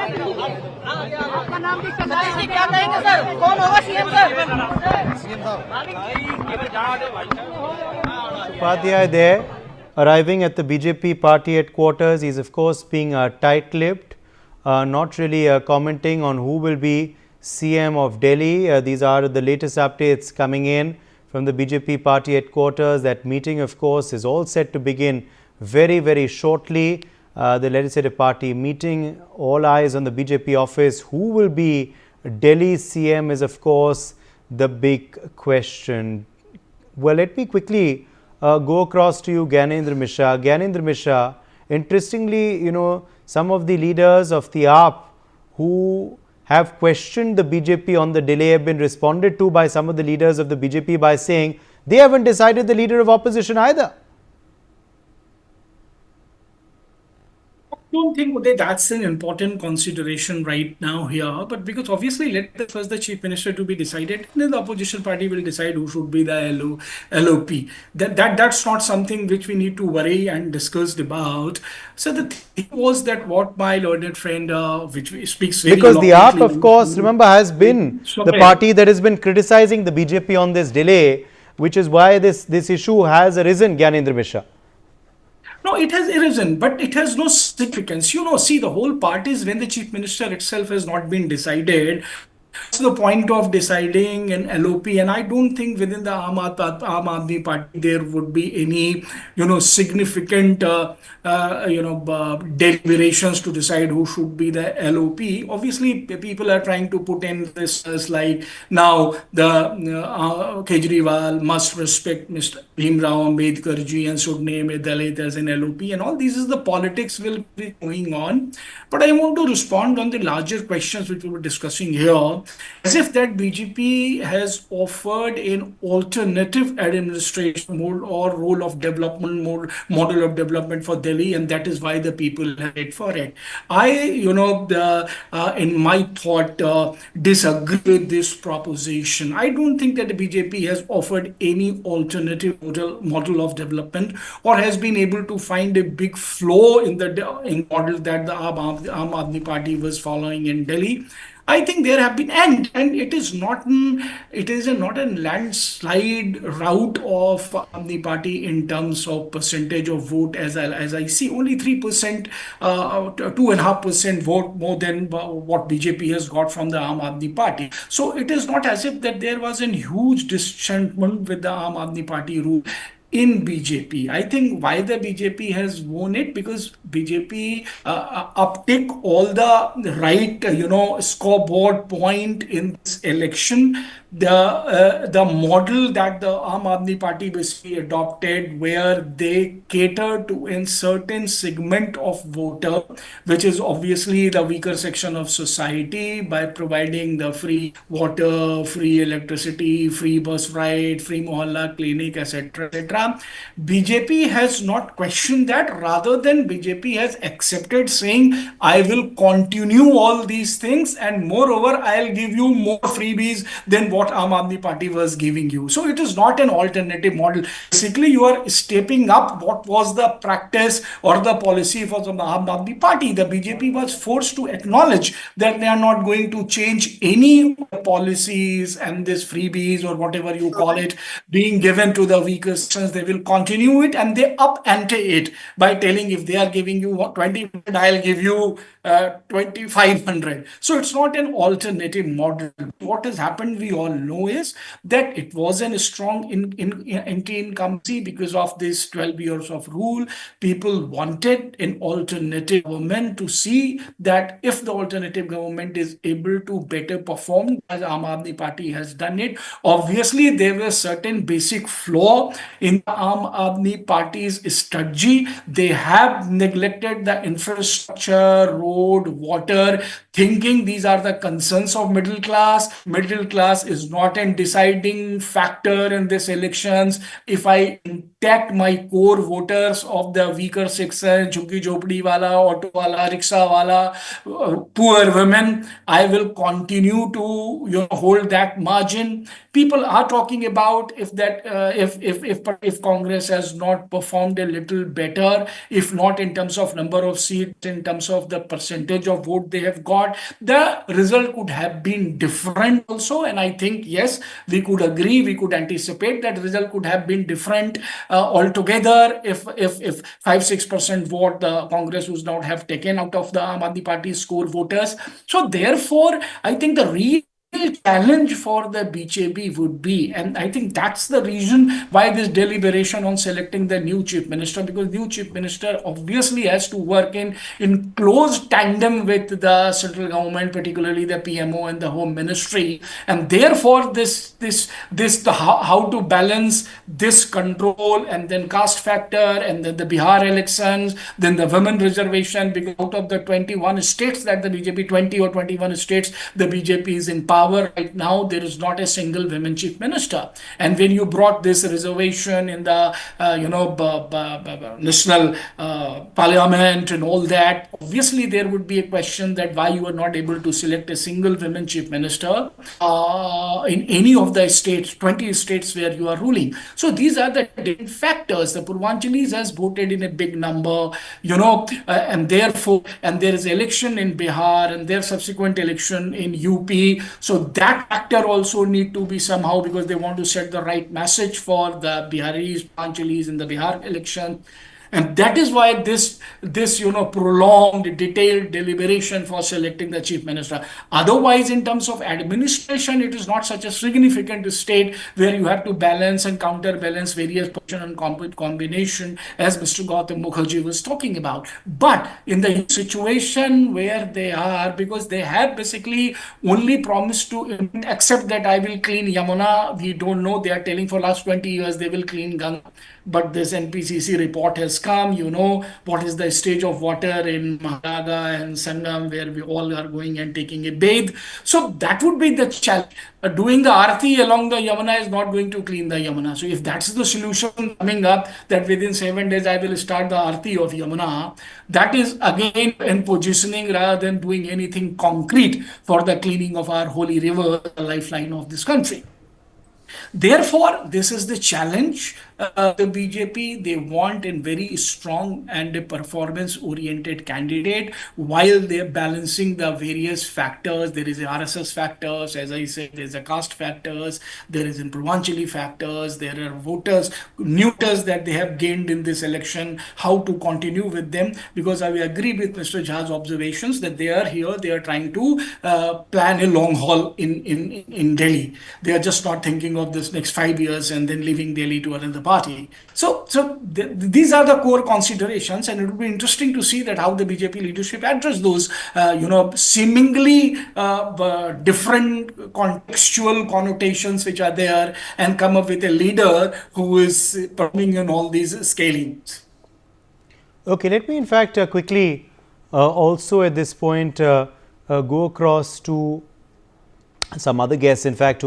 आपका नाम भी सतीश जी क्या कहेंगे सर? कौन होगा CM sir? Upadhyay there, arriving at the BJP party headquarters. He's of course being tight-lipped, not really commenting on who will be CM of Delhi. These are the latest updates coming in from the BJP party headquarters. That meeting of course is all set to begin very shortly. The legislative party meeting, all eyes on the BJP office. Who will be Delhi CM is of course the big question. Well, let me quickly go across to you, Gyanendra Mishra. Gyanendra Mishra, interestingly, some of the leaders of the AAP who have questioned the BJP on the delay have been responded to by some of the leaders of the BJP by saying they haven't decided the leader of opposition either. I don't think Uday, that's an important consideration right now here, but because obviously let first the chief minister to be decided, then the opposition party will decide who should be the LOP. That's not something which we need to worry and discuss about. So the thing was that what my learned friend, which speaks very because the AAP, eloquently, of course, remember, has been the party that has been criticizing the BJP on this delay, which is why this issue has arisen, Gyanendra Mishra. No, it has arisen, but it has no significance. See, the whole part is when the chief minister itself has not been decided. What's the point of deciding an LOP? And I don't think within the Aam Aadmi Party there would be any, significant, deliberations to decide who should be the LOP. Obviously, people are trying to put in this as like now the Kejriwal must respect Mr. Bhimrao Ambedkar ji and should name a Dalit as an LOP, and all this is the politics will be going on. But I want to respond on the larger questions which we were discussing here, as if that BJP has offered an alternative administration mode or role of development model of development for Delhi, and that is why the people have paid for it. I, in my thought, disagree with this proposition. I don't think that the BJP has offered any alternative model of development or has been able to find a big flaw in the model that the Aam Aadmi Party was following in Delhi. I think there have been, and it is not a landslide rout of the party in terms of percentage of vote as I see. Only 3%, 2.5% vote more than what BJP has got from the Aam Aadmi Party. So it is not as if that there was a huge disenchantment with the Aam Aadmi Party rule in BJP. I think why the BJP has won it, because BJP uptick all the right, scoreboard point in this election. The model that the Aam Aadmi Party basically adopted, where they cater to a certain segment of voter, which is obviously the weaker section of society, by providing the free water, free electricity, free bus ride, free mohalla clinic, etc., etc. BJP has not questioned that. Rather than BJP has accepted, saying, I will continue all these things, and moreover, I'll give you more freebies than what Aam Aadmi Party was giving you. So it is not an alternative model. Basically, you are stepping up what was the practice or the policy for the Aam Aadmi Party. The BJP was forced to acknowledge that they are not going to change any policies, and this freebies or whatever you call it being given to the weaker sections. They will continue it, and they up ante it by telling, if they are giving you 2000, I'll give you 2500. So it's not an alternative model. What has happened, we all know, is that it wasn't a strong anti-incumbency because of this 12 years of rule. People wanted an alternative government to see that if the alternative government is able to better perform as Aam Aadmi Party has done it. Obviously, there were certain basic flaw in the Aam Aadmi Party's strategy. They have neglected the infrastructure, road, water, thinking these are the concerns of middle class. Middle class is not a deciding factor in this elections. If I intact my core voters of the weaker section, jhuggi jhopdi wala, auto wala, rickshaw wala, poor women, I will continue to hold that margin. People are talking about if Congress has not performed a little better, if not in terms of number of seats, in terms of the percentage of vote they have got, the result could have been different also. And I think yes, we could agree, we could anticipate that result could have been different altogether if 5-6% vote the Congress would not have taken out of the Aam Aadmi Party's core voters. So therefore, I think the real challenge for the BJP would be, and I think that's the reason why this deliberation on selecting the new chief minister, because new chief minister obviously has to work in close tandem with the central government, particularly the PMO and the Home Ministry, and therefore how to balance this control and then caste factor and then the Bihar elections, then the women reservation, because out of the 21 states that the BJP, 20 or 21 states the BJP is in power right now, there is not a single women chief minister. And when you brought this reservation in the national parliament and all that, obviously there would be a question that why you are not able to select a single women chief minister in any of the states, 20 states where you are ruling. So these are the different factors. The Purvanchalis has voted in a big number, and therefore, and there is election in Bihar and their subsequent election in UP. So that factor also need to be somehow, because they want to set the right message for the Biharis, Panchalis in the Bihar election. And that is why this prolonged, detailed deliberation for selecting the chief minister. Otherwise, in terms of administration, it is not such a significant state where you have to balance and counterbalance various portion and combination, as Mr. Gautam Mukherjee was talking about. But in the situation where they are, because they have basically only promised to accept that I will clean Yamuna, we don't know. They are telling for last 20 years they will clean Ganga. But this NPCC report has come, what is the stage of water in Maharaga and Sangam, where we all are going and taking a bathe. So that would be the challenge. Doing the Aarti along the Yamuna is not going to clean the Yamuna. So if that's the solution coming up, that within 7 days I will start the Aarti of Yamuna, that is again in positioning rather than doing anything concrete for the cleaning of our holy river, the lifeline of this country. Therefore, this is the challenge. The BJP, they want a very strong and a performance-oriented candidate while they're balancing the various factors. There is a RSS factors, as I said, there's a caste factors, there is in Purvanchali factors, there are voters, neuters that they have gained in this election, how to continue with them, because I agree with Mr. Jha's observations that they are here, they are trying to plan a long haul in Delhi. They are just not thinking of this next 5 years and then leaving Delhi to another party. So these are the core considerations, and it will be interesting to see that how the BJP leadership address those, seemingly different contextual connotations which are there, and come up with a leader who is performing in all these scalings. Okay, let me in fact quickly also at this point go across to some other guests, in fact, who